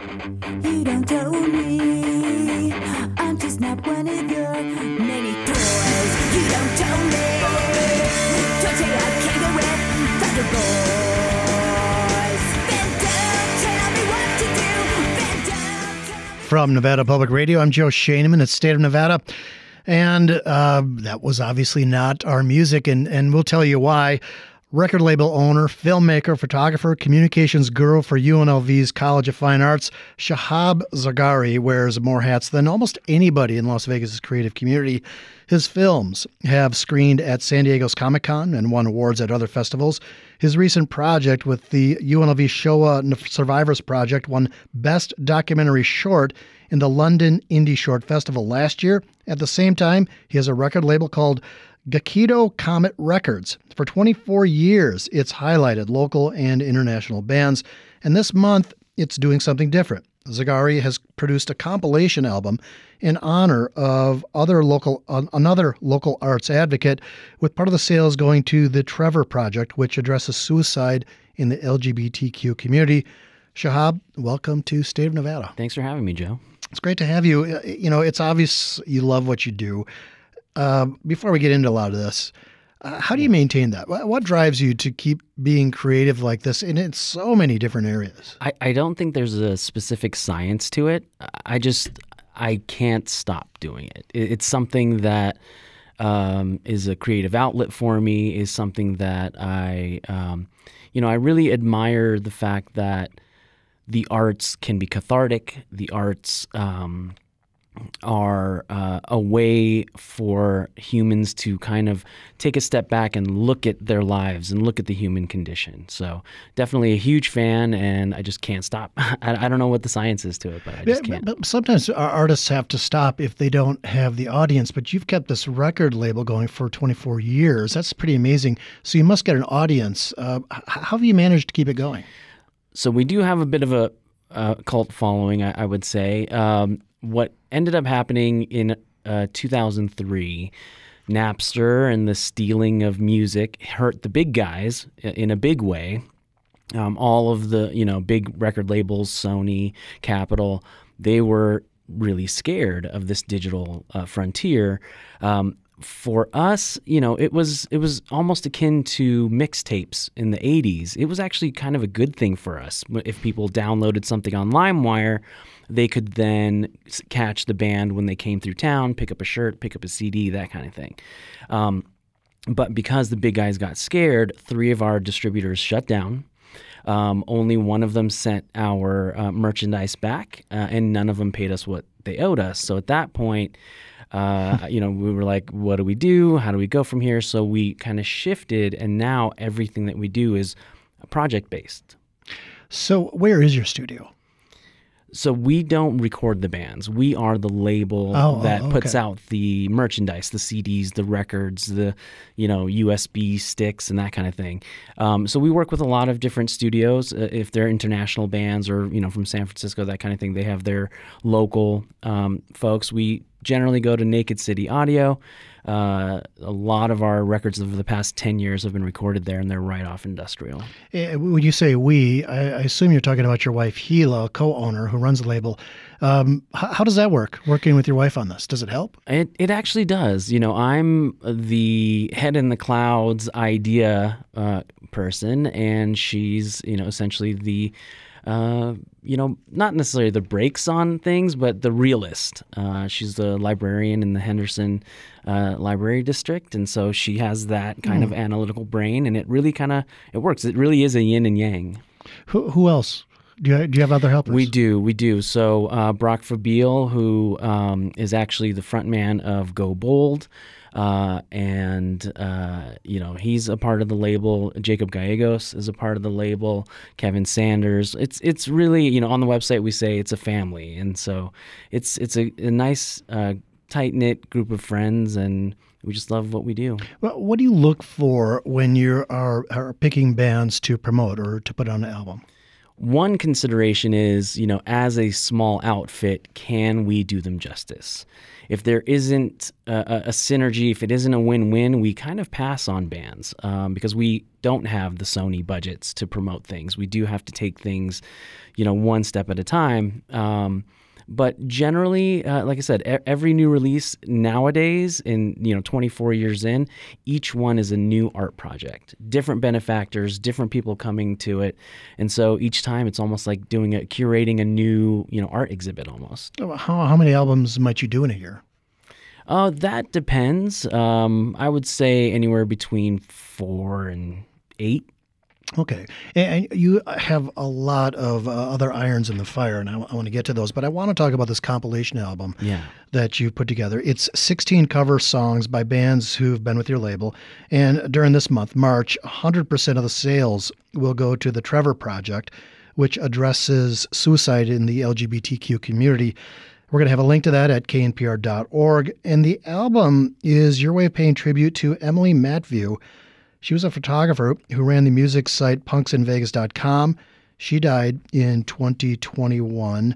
You don't tell me I'm just not one of your many toys. You don't tell me. Don't say I can't go with Thunder Boys. Bend down, tell me what to do. Bend down, tell me. From Nevada Public Radio, I'm Joe Schoenmann at State of Nevada. And that was obviously not our music, and we'll tell you why. Record label owner, filmmaker, photographer, communications guru for UNLV's College of Fine Arts, Shahab Zargari wears more hats than almost anybody in Las Vegas' creative community. His films have screened at San Diego's ComicCon and won awards at other festivals. His recent project with the UNLV Shoah Survivors Project won Best Documentary Short in the London Indie Short Festival last year. At the same time, he has a record label called Geykido Comet Records. For 24 years, it's highlighted local and international bands, and this month, it's doing something different. Zargari has produced a compilation album in honor of another local arts advocate, with part of the sales going to the Trevor Project, which addresses suicide in the LGBTQ community. Shahab, welcome to State of Nevada. Thanks for having me, Joe. It's great to have you. You know, it's obvious you love what you do. Before we get into a lot of this, how do you maintain that? What drives you to keep being creative like this in so many different areas? I don't think there's a specific science to it. I can't stop doing it. It's something that is a creative outlet for me, is something that I really admire the fact that the arts can be cathartic. The arts are a way for humans to kind of take a step back and look at their lives and look at the human condition. So definitely a huge fan, and I just can't stop. I don't know what the science is to it, but I just can't. But sometimes our artists have to stop if they don't have the audience, but you've kept this record label going for 24 years. That's pretty amazing. So you must get an audience. How have you managed to keep it going? So we do have a bit of a cult following, I would say. What ended up happening in 2003, Napster and the stealing of music hurt the big guys in a big way. All of the big record labels, Sony, Capitol, they were really scared of this digital frontier. For us, it was almost akin to mixtapes in the 80s. It was actually kind of a good thing for us. If people downloaded something on LimeWire, they could then catch the band when they came through town, pick up a shirt, pick up a CD, that kind of thing. But because the big guys got scared, 3 of our distributors shut down. Only one of them sent our merchandise back, and none of them paid us what they owed us. So at that point, we were like, what do we do? How do we go from here? So we kind of shifted, and now everything that we do is project-based. So where is your studio? So we don't record the bands. We are the label that puts out the merchandise, the CDs, the records, the USB sticks and that kind of thing. So we work with a lot of different studios. If they're international bands or from San Francisco, that kind of thing, they have their local folks. We generally go to Naked City Audio. A lot of our records over the past 10 years have been recorded there, and they're right off Industrial. When you say we, I assume you're talking about your wife, Hila, co-owner, who runs the label. How does that work, working with your wife on this? Does it help? It actually does. I'm the head in the clouds idea person, and she's, essentially the not necessarily the brakes on things, but the realist. She's the librarian in the Henderson Library District, and so she has that kind of analytical brain, and it really it works. It really is a yin and yang. Who else? Do you have other helpers? We do. So Brock Fabile, who is actually the front man of Go Bold, he's a part of the label. Jacob Gallegos is a part of the label. Kevin Sanders. It's really, on the website we say it's a family, and so it's a nice tight-knit group of friends, and we just love what we do. Well, what do you look for when you are picking bands to promote or to put on an album? one consideration is, as a small outfit, can we do them justice? If there isn't a synergy, if it isn't a win-win, we kind of pass on bands because we don't have the Sony budgets to promote things. We do have to take things, one step at a time. But generally, like I said, every new release nowadays, in 24 years in, each one is a new art project. Different benefactors, different people coming to it, and so each time it's almost like curating a new art exhibit almost. How many albums might you do in a year? That depends. I would say anywhere between 4 and 8. Okay. And you have a lot of other irons in the fire, and I want to get to those. But I want to talk about this compilation album that you put together. It's 16 cover songs by bands who've been with your label. And during this month, March, 100% of the sales will go to the Trevor Project, which addresses suicide in the LGBTQ community. We're going to have a link to that at knpr.org. And the album is your way of paying tribute to Emily Matview. She was a photographer who ran the music site punksinvegas.com. She died in 2021.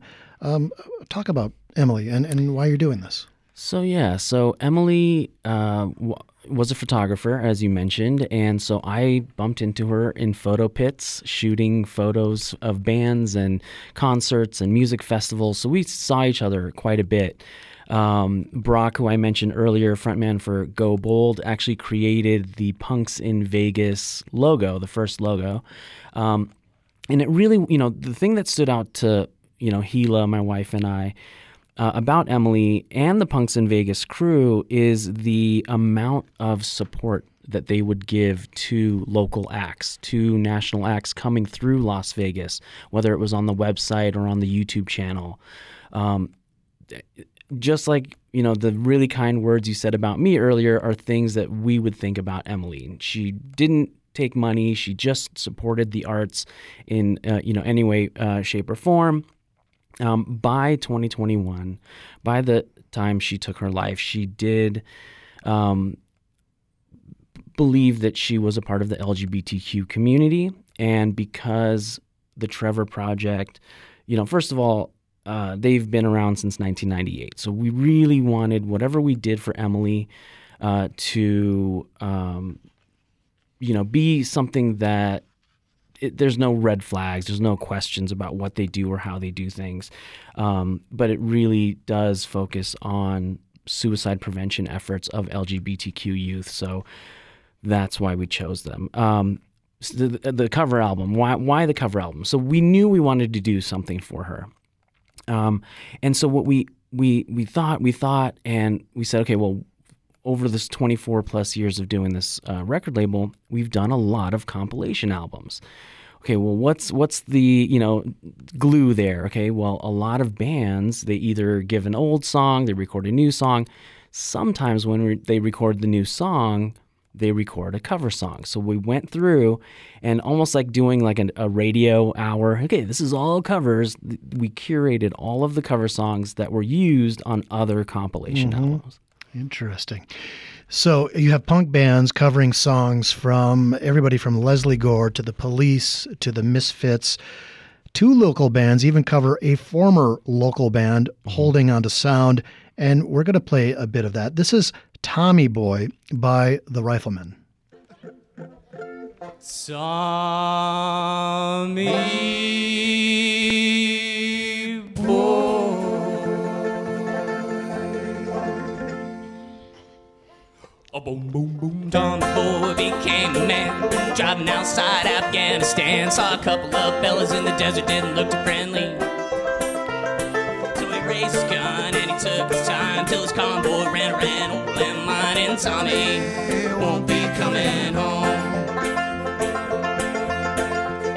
Talk about Emily and why you're doing this. So Emily was a photographer, as you mentioned, and so I bumped into her in photo pits, shooting photos of bands and concerts and music festivals. So we saw each other quite a bit. Brock, who I mentioned earlier, frontman for Go Bold, actually created the Punks in Vegas logo, the first logo. And it really, the thing that stood out to, Gila, my wife, and I, about Emily and the Punks in Vegas crew is the amount of support that they would give to local acts, to national acts coming through Las Vegas, whether it was on the website or on the YouTube channel. Just like, the really kind words you said about me earlier are things that we would think about Emily. She didn't take money. She just supported the arts in, any way, shape, or form. By 2021, by the time she took her life, she did believe that she was a part of the LGBTQ community. And because the Trevor Project, first of all, they've been around since 1998. So we really wanted whatever we did for Emily to, be something that there's no red flags. There's no questions about what they do or how they do things. But it really does focus on suicide prevention efforts of LGBTQ youth. So that's why we chose them. The cover album, why the cover album? So we knew we wanted to do something for her. And so what we thought, and we said, okay, well, over this 24 plus years of doing this record label, we've done a lot of compilation albums. Okay, well, what's the glue there? Okay, well, a lot of bands, they either give an old song, they record a new song. Sometimes when they record the new song, they record a cover song. So we went through and almost like doing like a radio hour. Okay, this is all covers. We curated all of the cover songs that were used on other compilation albums. Interesting. So you have punk bands covering songs from everybody from Leslie Gore to the Police to the Misfits. 2 local bands even cover a former local band, Holding On to Sound. And we're going to play a bit of that. This is Tommy Boy by the Riflemen. Tommy Boy, a boom boom boom. Tommy Boy became a man, driving outside Afghanistan. Saw a couple of fellas in the desert, didn't look too friendly. So he raised his gun and he took his time till his convoy ran around old landmine. And Tommy won't be coming home,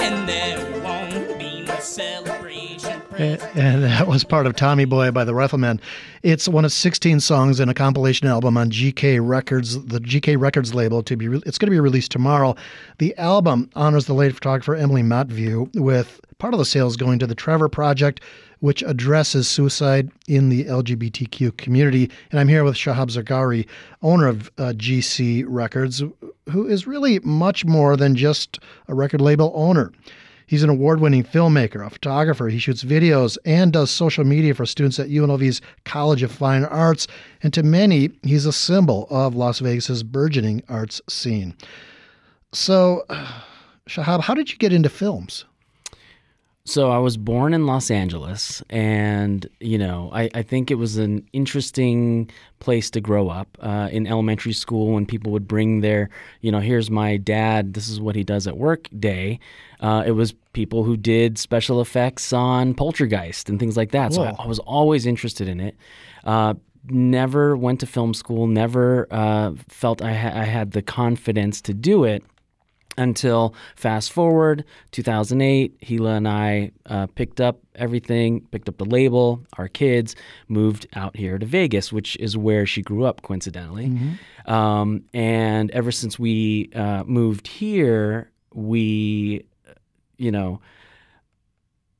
and there won't be no celebration. And that was part of Tommy Boy by the Riflemen. It's one of 16 songs in a compilation album on GK Records, the GK Records label. It's going to be released tomorrow. The album honors the late photographer Emily Matview, with part of the sales going to the Trevor Project, which addresses suicide in the LGBTQ community. And I'm here with Shahab Zargari, owner of GC Records, who is really much more than just a record label owner. He's an award-winning filmmaker, a photographer. He shoots videos and does social media for students at UNLV's College of Fine Arts. And to many, he's a symbol of Las Vegas's burgeoning arts scene. So, Shahab, how did you get into films? So I was born in Los Angeles, and, I think it was an interesting place to grow up. In elementary school, when people would bring their, here's my dad, this is what he does at work day, it was people who did special effects on Poltergeist and things like that. So I was always interested in it. Never went to film school, never felt I had the confidence to do it. Until fast forward, 2008, Gila and I picked up everything, picked up the label, our kids, moved out here to Vegas, which is where she grew up, coincidentally. Mm-hmm. And ever since we moved here, we, no,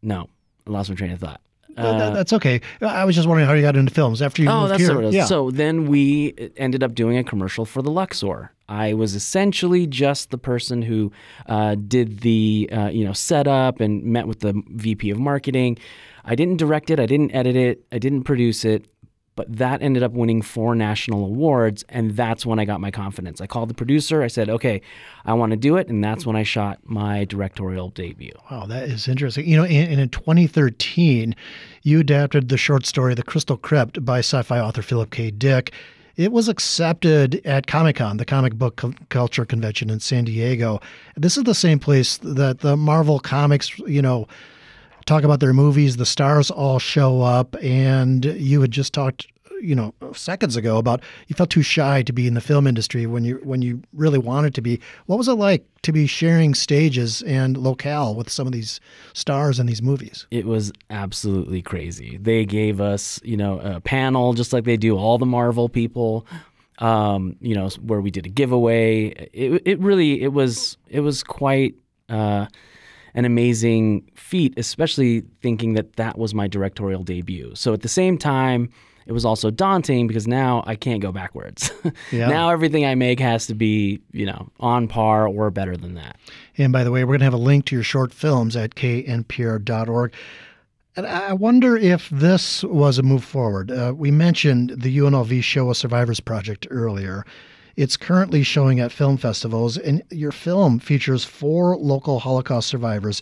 I lost my train of thought. That's okay. I was just wondering how you got into films after you moved here. What it is. Yeah. So then we ended up doing a commercial for the Luxor. I was essentially just the person who did the setup and met with the VP of marketing. I didn't direct it. I didn't edit it. I didn't produce it. But that ended up winning 4 national awards, and that's when I got my confidence. I called the producer. I said, okay, I want to do it, and that's when I shot my directorial debut. Wow, that is interesting. In 2013, you adapted the short story The Crystal Crypt by sci-fi author Philip K. Dick. It was accepted at ComicCon, the comic book culture convention in San Diego. This is the same place that the Marvel Comics, talk about their movies, the stars all show up, and you had just talked, seconds ago about you felt too shy to be in the film industry when you really wanted to be. What was it like to be sharing stages and locale with some of these stars in these movies? It was absolutely crazy. They gave us, a panel just like they do all the Marvel people, where we did a giveaway. It was quite an amazing feat, especially thinking that was my directorial debut. So at the same time, it was also daunting because now I can't go backwards. Yeah. Now everything I make has to be, on par or better than that. And by the way, we're going to have a link to your short films at knpr.org. And I wonder if this was a move forward. We mentioned the UNLV Shoah Survivors Project earlier. It's currently showing at film festivals, and your film features 4 local Holocaust survivors,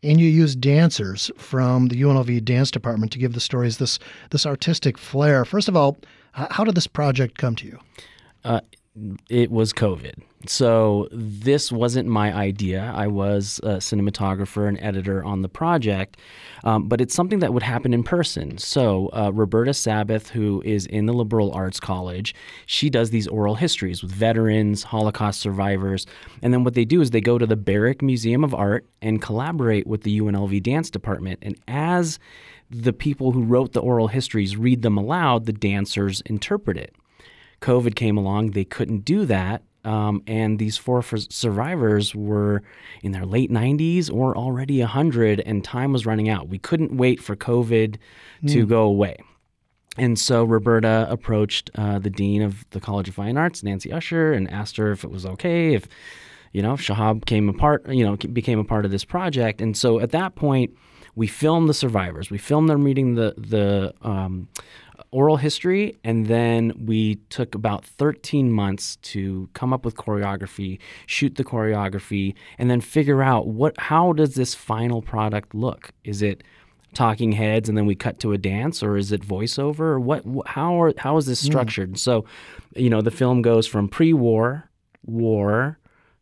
and you use dancers from the UNLV dance department to give the stories this artistic flair. First of all, how did this project come to you? It was COVID. So this wasn't my idea. I was a cinematographer and editor on the project, but it's something that would happen in person. So Roberta Sabbath, who is in the Liberal Arts College, she does these oral histories with veterans, Holocaust survivors, and then what they do is they go to the Barrick Museum of Art and collaborate with the UNLV Dance Department. And as the people who wrote the oral histories read them aloud, the dancers interpret it. COVID came along, they couldn't do that, and these 4 survivors were in their late 90s or already 100, and time was running out. We couldn't wait for COVID to go away. And so Roberta approached the dean of the College of Fine Arts, Nancy Usher, and asked her if it was okay, if Shahab became a part of this project. And so at that point, we filmed the survivors. We filmed them reading the oral history, and then we took about 13 months to come up with choreography, shoot the choreography, and then figure out how does this final product look? Is it talking heads and then we cut to a dance, or is it voiceover, or how is this structured? So, the film goes from pre-war, war,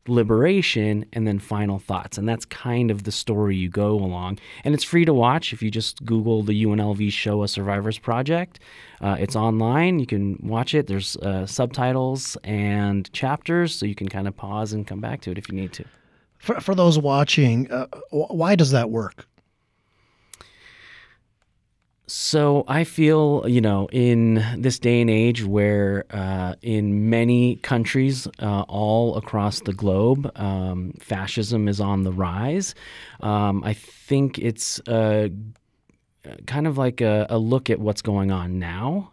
liberation, and then final thoughts. And that's kind of the story you go along. And it's free to watch if you just Google the UNLV Shoah Survivors Project. It's online. You can watch it. There's subtitles and chapters, so you can kind of pause and come back to it if you need to. For those watching, why does that work? So I feel, in this day and age where in many countries all across the globe, fascism is on the rise, I think it's kind of like a look at what's going on now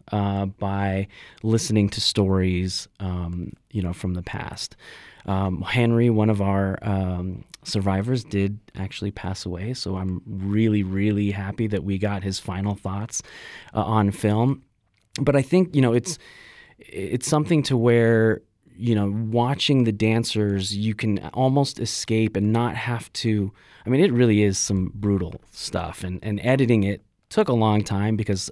by listening to stories, from the past. Henry, one of our survivors did actually pass away. So I'm really, really happy that we got his final thoughts on film. But I think, it's something to where, watching the dancers, you can almost escape and not have to. I mean, it really is some brutal stuff, and editing it took a long time because,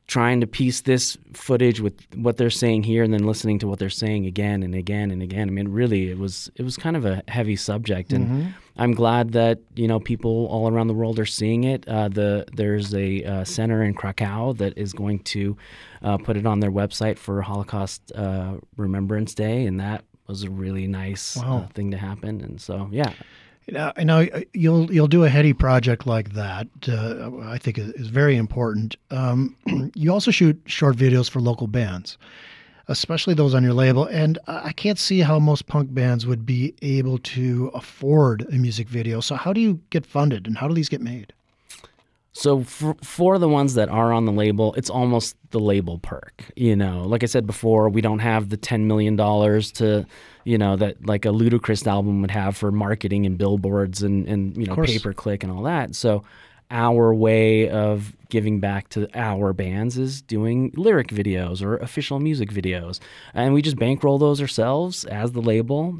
trying to piece this footage with what they're saying here and then listening to what they're saying again and again and again. I mean, really, it was kind of a heavy subject, and I'm glad that people all around the world are seeing it. There's a center in Krakow that is going to put it on their website for Holocaust Remembrance Day, and that was a really nice thing to happen. And so, yeah. I know you'll do a heady project like that. I think is very important. You also shoot short videos for local bands, especially those on your label. And I can't see how most punk bands would be able to afford a music video. So how do you get funded, and how do these get made? So for the ones that are on the label, it's almost the label perk. Like I said before, we don't have the $10 million to, that like a Ludacris album would have for marketing and billboards and pay-per-click and all that. So our way of giving back to our bands is doing lyric videos or official music videos. And we just bankroll those ourselves as the label.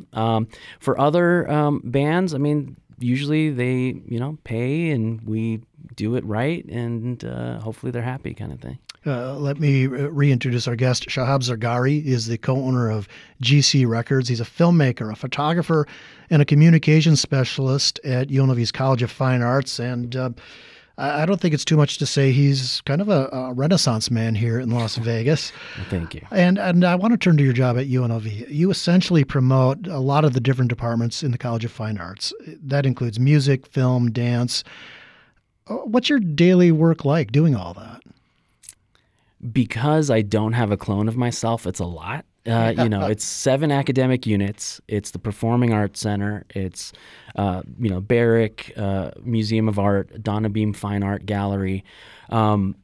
For other bands, I mean, usually they, pay and we do it right, and hopefully they're happy, kind of thing. Let me reintroduce our guest. Shahab Zargari is the co-owner of GC Records. He's a filmmaker, a photographer, and a communications specialist at UNLV's College of Fine Arts. And I don't think it's too much to say he's kind of a Renaissance man here in Las Vegas. Well, thank you. And I want to turn to your job at UNLV. You essentially promote a lot of the different departments in the College of Fine Arts. That includes music, film, dance. What's your daily work like doing all that? Because I don't have a clone of myself, it's a lot. It's 7 academic units. It's the Performing Arts Center. It's, Barrick, Museum of Art, Donna Beam Fine Art Gallery. And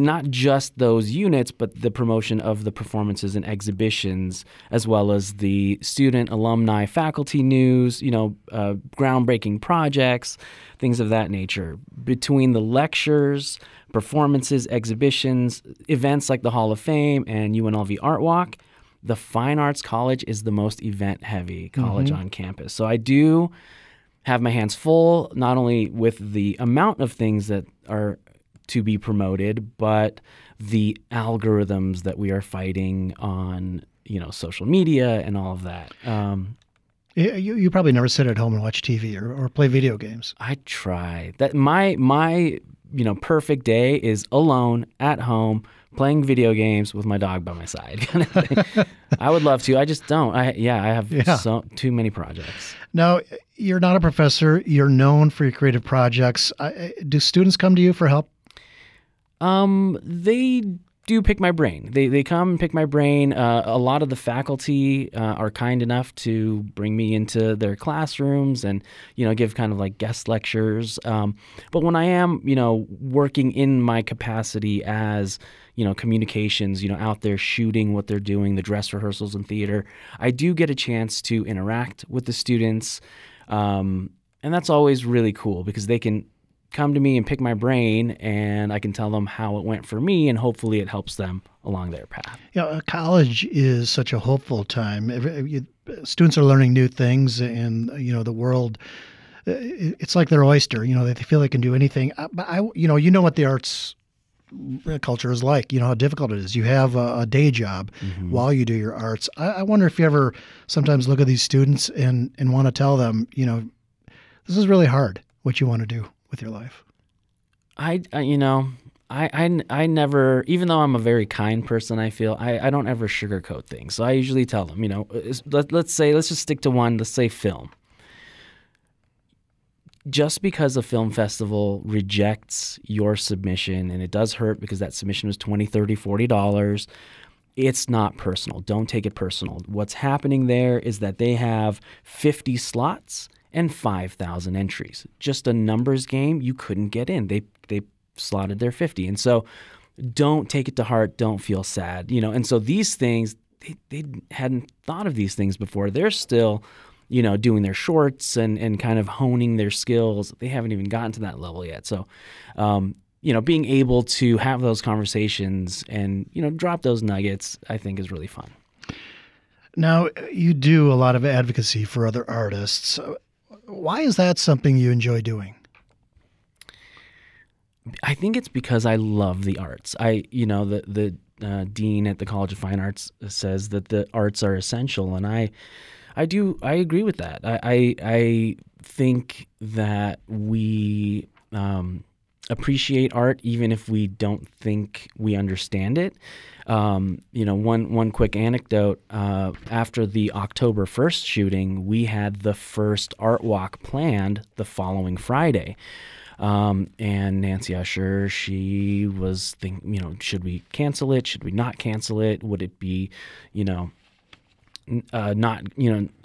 not just those units, but the promotion of the performances and exhibitions, as well as the student, alumni, faculty news, groundbreaking projects, things of that nature. Between the lectures, performances, exhibitions, events like the Hall of Fame and UNLV Art Walk, the Fine Arts College is the most event-heavy college on campus. So I do have my hands full, not only with the amount of things that are to be promoted, but the algorithms that we are fighting on, social media and all of that. You probably never sit at home and watch TV or play video games. I try. That my perfect day is alone at home playing video games with my dog by my side. Kind of thing. I would love to. I just don't. I have too many projects. Now, you're not a professor. You're known for your creative projects. Do students come to you for help? They do pick my brain. They come and pick my brain. A lot of the faculty are kind enough to bring me into their classrooms and, give kind of like guest lectures. But when I am, working in my capacity as, communications, out there shooting what they're doing, the dress rehearsals and theater, I do get a chance to interact with the students. And that's always really cool because they can come to me and pick my brain, and I can tell them how it went for me, and hopefully it helps them along their path. College is such a hopeful time. Students are learning new things, and the world. It's like their oyster. They feel they can do anything. But you know what the arts culture is like. You know how difficult it is. You have a day job while you do your arts. I wonder if you ever sometimes look at these students and want to tell them, this is really hard. What you want to do with your life? I never, even though I'm a very kind person, I feel I don't ever sugarcoat things. So I usually tell them, let's just stick to one. Let's say film. Just because a film festival rejects your submission, and it does hurt because that submission was $20, $30, $40, it's not personal. Don't take it personal. What's happening there is that they have 50 slots and 5,000 entries. Just a numbers game. You couldn't get in. They slotted their 50. And so don't take it to heart. Don't feel sad. And so these things, they hadn't thought of these things before. They're still, doing their shorts and kind of honing their skills. They haven't even gotten to that level yet. So, being able to have those conversations and, drop those nuggets, I think is really fun. Now, you do a lot of advocacy for other artists. Why is that something you enjoy doing? I think it's because I love the arts. The dean at the College of Fine Arts says that the arts are essential, and I agree with that. I think that we appreciate art even if we don't think we understand it. One quick anecdote, after the October 1st shooting, we had the first art walk planned the following Friday. And Nancy Usher, she was thinking, should we cancel it? Should we not cancel it? Would it be, not,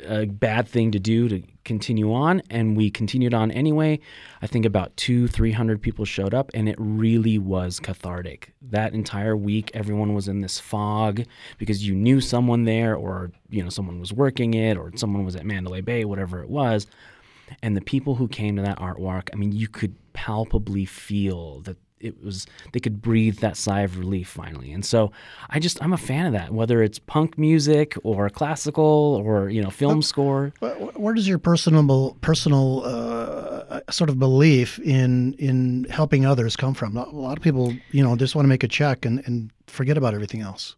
a bad thing to do to continue on? And we continued on anyway. I think about 200-300 people showed up, and it really was cathartic. That entire week, everyone was in this fog because you knew someone there, or, someone was working it, or someone was at Mandalay Bay, whatever it was. And the people who came to that art walk, I mean, you could palpably feel that they could breathe that sigh of relief finally. And so I'm a fan of that, whether it's punk music or classical or, film score. Where does your personal sort of belief in helping others come from? A lot of people, just want to make a check and forget about everything else.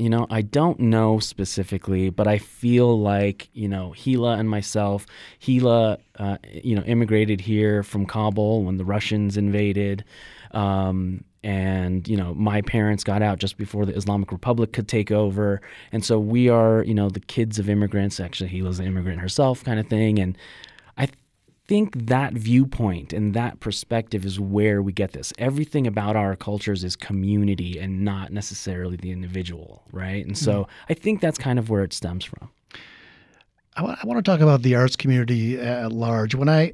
I don't know specifically, but I feel like, Hila and myself, immigrated here from Kabul when the Russians invaded. And, my parents got out just before the Islamic Republic could take over. And so we are, the kids of immigrants. Actually, Hila's an immigrant herself, kind of thing. And I think that viewpoint and that perspective is where we get this. Everything about our cultures is community and not necessarily the individual, right? And so I think that's kind of where it stems from. I want to talk about the arts community at large. When I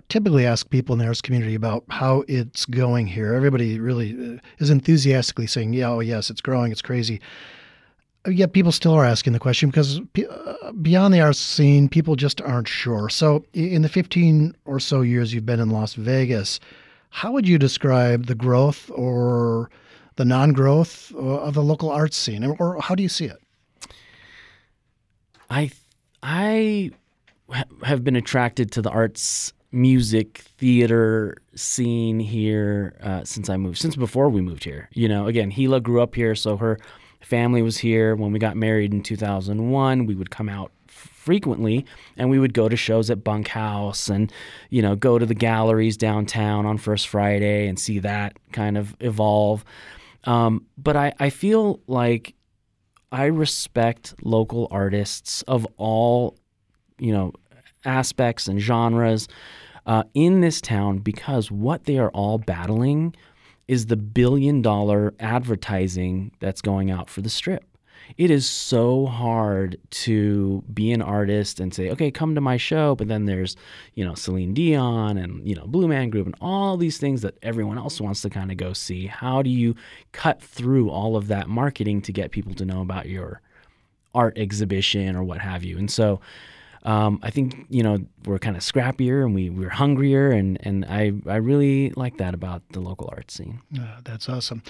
typically ask people in the arts community about how it's going here, everybody really is enthusiastically saying, yeah, oh yes, it's growing, it's crazy. Yet people still are asking the question because beyond the arts scene, people just aren't sure. So in the 15 or so years you've been in Las Vegas, how would you describe the growth or the non-growth of the local arts scene? Or how do you see it? I have been attracted to the arts, music, theater scene here since before we moved here. Again, Hila grew up here, so her family was here. When we got married in 2001, we would come out frequently, and we would go to shows at Bunkhouse and, go to the galleries downtown on First Friday and see that kind of evolve. But I feel like I respect local artists of all, aspects and genres in this town because what they are all battling is the $1 billion advertising that's going out for the Strip. It is so hard to be an artist and say, okay, come to my show, but then there's, Celine Dion and, Blue Man Group and all these things that everyone else wants to kind of go see. How do you cut through all of that marketing to get people to know about your art exhibition or what have you? And so I think, we're kind of scrappier and we're hungrier, and I really like that about the local art scene. That's awesome.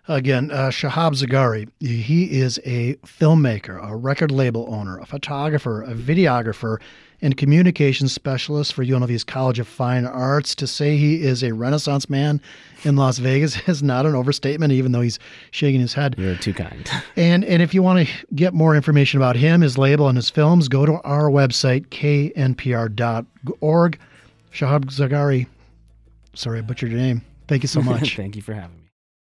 Again, Shahab Zargari, he is a filmmaker, a record label owner, a photographer, a videographer, and communications specialist for UNLV's College of Fine Arts. To say he is a Renaissance man in Las Vegas is not an overstatement, even though he's shaking his head. You're too kind. And if you want to get more information about him, his label, and his films, go to our website, knpr.org. Shahab Zargari, sorry I butchered your name. Thank you so much. Thank you for having me.